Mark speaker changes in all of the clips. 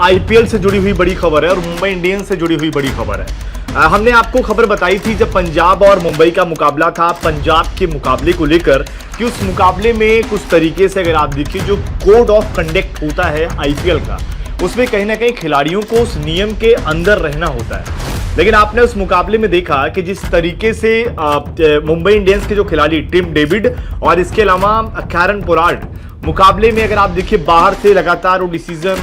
Speaker 1: IPL से जुड़ी हुई बड़ी खबर है और मुंबई इंडियंस से जुड़ी हुई बड़ी खबर है। हमने आपको खबर बताई थी जब पंजाब और मुंबई का मुकाबला था, पंजाब के मुकाबले को लेकर कि उस मुकाबले में कुछ तरीके से अगर आप देखिए जो कोड ऑफ कंडक्ट होता है आईपीएल का, उसमें कहीं ना कहीं खिलाड़ियों को उस नियम के अंदर रहना होता है। लेकिन आपने उस मुकाबले में देखा कि जिस तरीके से मुंबई इंडियंस के जो खिलाड़ी टिम डेविड और इसके अलावा कैरन पोलार्ड मुकाबले में अगर आप देखिए बाहर से लगातार वो डिसीजन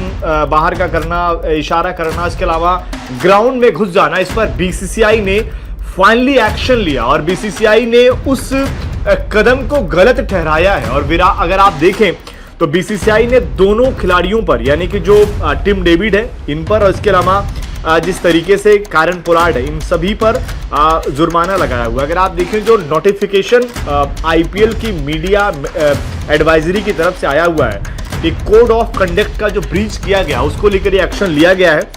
Speaker 1: बाहर का करना, इशारा करना, इसके अलावा ग्राउंड में घुस जाना, इस पर बीसीसीआई ने फाइनली एक्शन लिया और बीसीसीआई ने उस कदम को गलत ठहराया है। और अगर आप देखें तो बीसीसीआई ने दोनों खिलाड़ियों पर, यानी कि जो टिम डेविड है इन पर और इसके अलावा जिस तरीके से कैरन पोलार्ड है, इन सभी पर जुर्माना लगाया हुआ। अगर आप देखें जो नोटिफिकेशन आईपीएल की मीडिया एडवाइजरी की तरफ से आया हुआ है कि कोड ऑफ कंडक्ट का जो ब्रीच किया गया उसको लेकर ये एक्शन लिया गया है।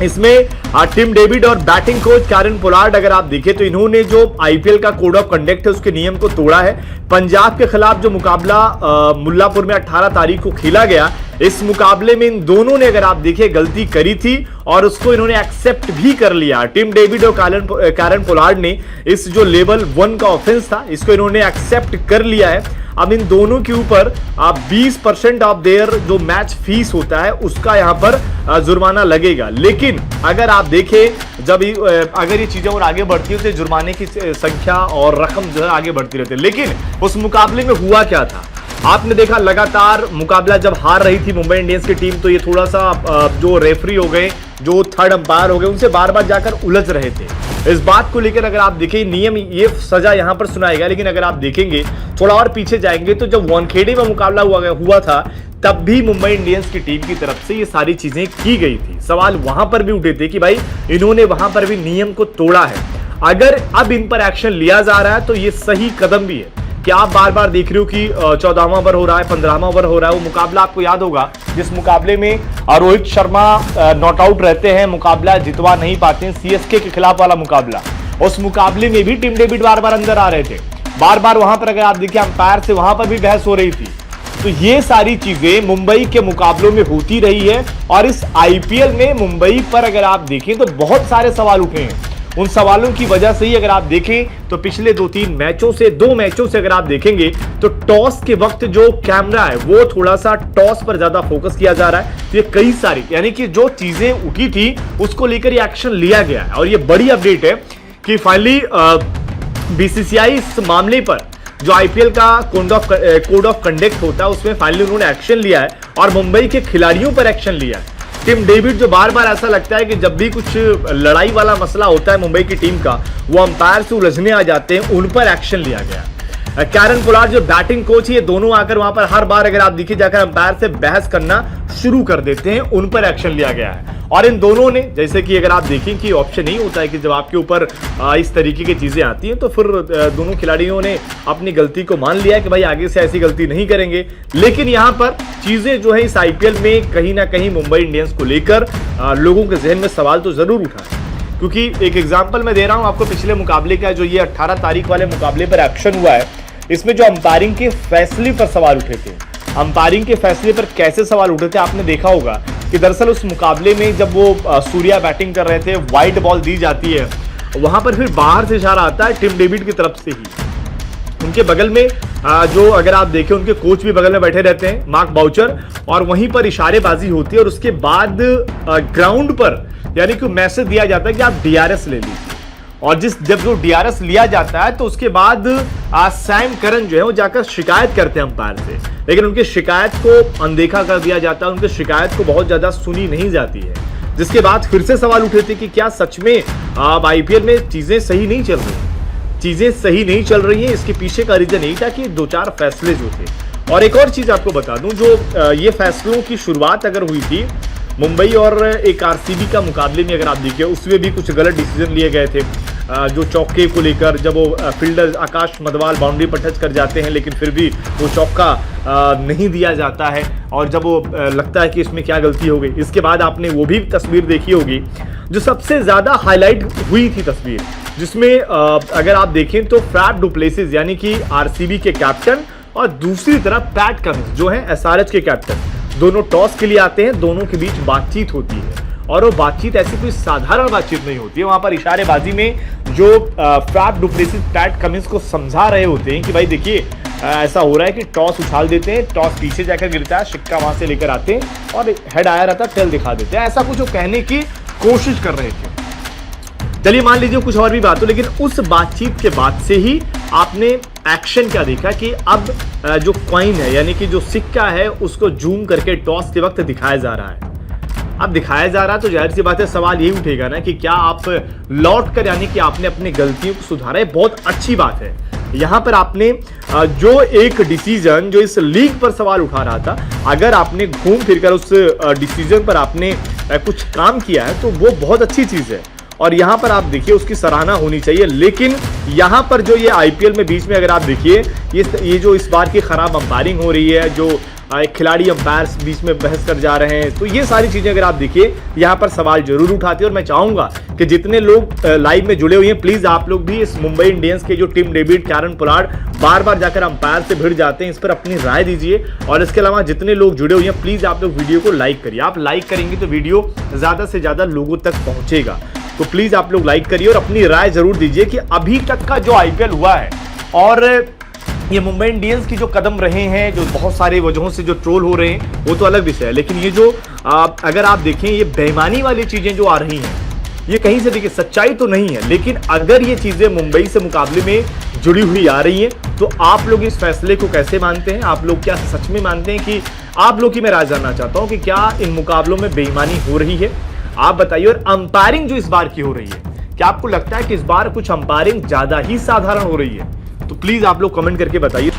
Speaker 1: इसमें टिम डेविड और बैटिंग कोच कैरन पोलार्ड अगर आप देखें तो इन्होंने जो आईपीएल का कोड ऑफ कंडक्ट है उसके नियम को तोड़ा है। पंजाब के खिलाफ जो मुकाबला मुल्लापुर में 18 तारीख को खेला गया, इस मुकाबले में इन दोनों ने अगर आप देखिए गलती करी थी और उसको इन्होंने एक्सेप्ट भी कर लिया। टिम डेविड और कैरन पोलार्ड ने इस जो लेवल 1 का ऑफेंस था इसको इन्होंने एक्सेप्ट कर लिया है। अब इन दोनों के ऊपर 20% ऑफ देयर जो मैच फीस होता है उसका यहां पर जुर्माना लगेगा। लेकिन अगर आप देखें जब अगर ये चीजें और आगे बढ़ती है तो जुर्माने की संख्या और रकम जो है आगे बढ़ती रहती है। लेकिन उस मुकाबले में हुआ क्या था, आपने देखा लगातार मुकाबला जब हार रही थी मुंबई इंडियंस की टीम, तो ये थोड़ा सा जो रेफरी हो गए, जो थर्ड अंपायर हो गए, उनसे बार बार जाकर उलझ रहे थे। इस बात को लेकर अगर आप देखें नियम ये सजा यहां पर सुनाएगा। लेकिन अगर आप देखेंगे थोड़ा और पीछे जाएंगे तो जब वानखेड़े में मुकाबला हुआ था तब भी मुंबई इंडियंस की टीम की तरफ से ये सारी चीजें की गई थी। सवाल वहां पर भी उठे थे कि भाई इन्होंने वहां पर भी नियम को तोड़ा है। अगर अब इन पर एक्शन लिया जा रहा है तो ये सही कदम भी है कि आप बार बार देख रहे हो कि 14वां ओवर हो रहा है, 15वां ओवर हो रहा है। वो मुकाबला आपको याद होगा जिस मुकाबले में रोहित शर्मा नॉट आउट रहते हैं, मुकाबला जितवा नहीं पाते हैं, सीएसके के खिलाफ वाला मुकाबला। उस मुकाबले में भी टिम डेविड बार बार अंदर आ रहे थे, बार बार वहां पर अगर आप देखिए अंपायर से वहां पर भी बहस हो रही थी। तो ये सारी चीजें मुंबई के मुकाबलों में होती रही है और इस आईपीएल में मुंबई पर अगर आप देखें तो बहुत सारे सवाल उठे हैं। उन सवालों की वजह से ही अगर आप देखें तो पिछले 2 मैचों से अगर आप देखेंगे तो टॉस के वक्त जो कैमरा है वो थोड़ा सा टॉस पर ज्यादा फोकस किया जा रहा है। तो ये कई सारी यानी कि जो चीजें उठी थी उसको लेकर ये एक्शन लिया गया है और ये बड़ी अपडेट है कि फाइनली बीसीसीआई इस मामले पर जो आईपीएल का कोड ऑफ कंडक्ट होता है उसमें फाइनली उन्होंने एक्शन लिया है और मुंबई के खिलाड़ियों पर एक्शन लिया है। टिम डेविड जो बार बार ऐसा लगता है कि जब भी कुछ लड़ाई वाला मसला होता है मुंबई की टीम का, वो अंपायर से उलझने आ जाते हैं, उन पर एक्शन लिया गया। कैरन पोलार्ड जो बैटिंग कोच है, ये दोनों आकर वहां पर हर बार अगर आप देखिए जाकर अंपायर से बहस करना शुरू कर देते हैं, उन पर एक्शन लिया गया है। और इन दोनों ने, जैसे कि अगर आप देखें कि ऑप्शन नहीं होता है कि जब आपके ऊपर इस तरीके की चीजें आती हैं तो फिर दोनों खिलाड़ियों ने अपनी गलती को मान लिया कि भाई आगे से ऐसी गलती नहीं करेंगे। लेकिन यहां पर चीजें जो है इस आईपीएल में कहीं ना कहीं मुंबई इंडियंस को लेकर लोगों के जहन में सवाल तो जरूर उठा है। क्योंकि एक एग्जाम्पल मैं दे रहा हूं आपको पिछले मुकाबले का, जो ये 18 तारीख वाले मुकाबले पर एक्शन हुआ है, इसमें जो अंपायरिंग के फैसले पर सवाल उठे थे, अंपायरिंग के फैसले पर कैसे सवाल उठे थे आपने देखा होगा कि दरअसल उस मुकाबले में जब वो सूर्या बैटिंग कर रहे थे, वाइड बॉल दी जाती है, वहां पर फिर बाहर से इशारा आता है टिम डेविड की तरफ से ही। उनके बगल में जो अगर आप देखें उनके कोच भी बगल में बैठे रहते हैं, मार्क बाउचर, और वहीं पर इशारेबाजी होती है और उसके बाद ग्राउंड पर यानी कि मैसेज दिया जाता है कि आप डीआरएस ले लीजिए। और जब जो डीआरएस लिया जाता है तो उसके बाद सैम करन जो है वो जाकर शिकायत करते हैं अंपायर से, लेकिन उनकी शिकायत को अनदेखा कर दिया जाता है, उनकी शिकायत को बहुत ज्यादा सुनी नहीं जाती है। जिसके बाद फिर से सवाल उठे थे कि क्या सच में आईपीएल में चीजें सही नहीं चल रही हैं। इसके पीछे का रीजन यही था कि 2-4 फैसले जो थे। और एक और चीज आपको बता दूं, जो ये फैसलों की शुरुआत अगर हुई थी मुंबई और एक आरसीबी का मुकाबले में अगर आप देखिए, उसमें भी कुछ गलत डिसीजन लिए गए थे। जो चौके को लेकर जब वो फील्डर आकाश मदवाल बाउंड्री पर टच कर जाते हैं लेकिन फिर भी वो चौका नहीं दिया जाता है, और जब वो लगता है कि इसमें क्या गलती हो गई। इसके बाद आपने वो भी तस्वीर देखी होगी जो सबसे ज्यादा हाईलाइट हुई थी तस्वीर, जिसमें अगर आप देखें तो फैफ डु प्लेसिस यानी कि आरसीबी के कैप्टन और दूसरी तरफ पैट कमिंस जो है एसआरएच के कैप्टन, दोनों टॉस के लिए आते हैं, दोनों के बीच बातचीत होती है और वो बातचीत ऐसी कोई साधारण बातचीत नहीं होती है। वहां पर इशारेबाजी में जो Faf du Plessis Pat Cummins को समझा रहे होते हैं कि भाई देखिए ऐसा हो रहा है कि टॉस उछाल देते हैं, टॉस पीछे जाकर गिरता है, सिक्का वहां से लेकर आते हैं और हेड आया रहता है, टेल दिखा देते हैं। ऐसा कुछ वो कहने की कोशिश कर रहे थे। चलिए मान लीजिए कुछ और भी बात हो, लेकिन उस बातचीत के बाद से ही आपने एक्शन क्या देखा कि अब जो कॉइन है यानी कि जो सिक्का है उसको जूम करके टॉस के वक्त दिखाया जा रहा है। अब दिखाया जा रहा है तो जाहिर सी बात है सवाल यही उठेगा ना कि क्या आप लौट कर यानी कि आपने अपनी गलतियों को सुधारा है। बहुत अच्छी बात है। यहां पर आपने जो एक डिसीजन जो इस लीग पर सवाल उठा रहा था, अगर आपने घूम फिरकर उस डिसीजन पर आपने कुछ काम किया है तो वो बहुत अच्छी चीज है और यहां पर आप देखिए उसकी सराहना होनी चाहिए। लेकिन यहां पर जो ये आईपीएल में बीच में अगर आप देखिए ये जो इस बार की खराब अंपायरिंग हो रही है, जो खिलाड़ी अंपायर्स बीच में बहस कर जा रहे हैं, तो ये सारी चीजें अगर आप देखिए यहां पर सवाल जरूर उठाती है। और मैं चाहूंगा कि जितने लोग लाइव में जुड़े हुए हैं प्लीज आप लोग भी इस मुंबई इंडियंस के जो टिम डेविड, कैरन पोलार्ड बार बार जाकर अंपायर से भिड़ जाते हैं, इस पर अपनी राय दीजिए। और इसके अलावा जितने लोग जुड़े हुए हैं प्लीज आप लोग वीडियो को लाइक करिए। आप लाइक करेंगे तो वीडियो ज्यादा से ज्यादा लोगों तक पहुंचेगा। तो प्लीज आप लोग लाइक करिए और अपनी राय जरूर दीजिए कि अभी तक का जो आईपीएल हुआ है और ये मुंबई इंडियंस की जो कदम रहे हैं, जो बहुत सारी वजहों से जो ट्रोल हो रहे हैं वो तो अलग विषय है, लेकिन ये जो अगर आप देखें ये बेईमानी वाली चीजें जो आ रही हैं ये कहीं से देखिए सच्चाई तो नहीं है, लेकिन अगर ये चीजें मुंबई से मुकाबले में जुड़ी हुई आ रही हैं तो आप लोग इस फैसले को कैसे मानते हैं? आप लोग क्या सच में मानते हैं कि आप लोग की मैं राय जानना चाहता हूं कि क्या इन मुकाबलों में बेईमानी हो रही है? आप बताइए। और अंपायरिंग जो इस बार की हो रही है, क्या आपको लगता है कि इस बार कुछ अंपायरिंग ज्यादा ही साधारण हो रही है? तो प्लीज आप लोग कमेंट करके बताइए।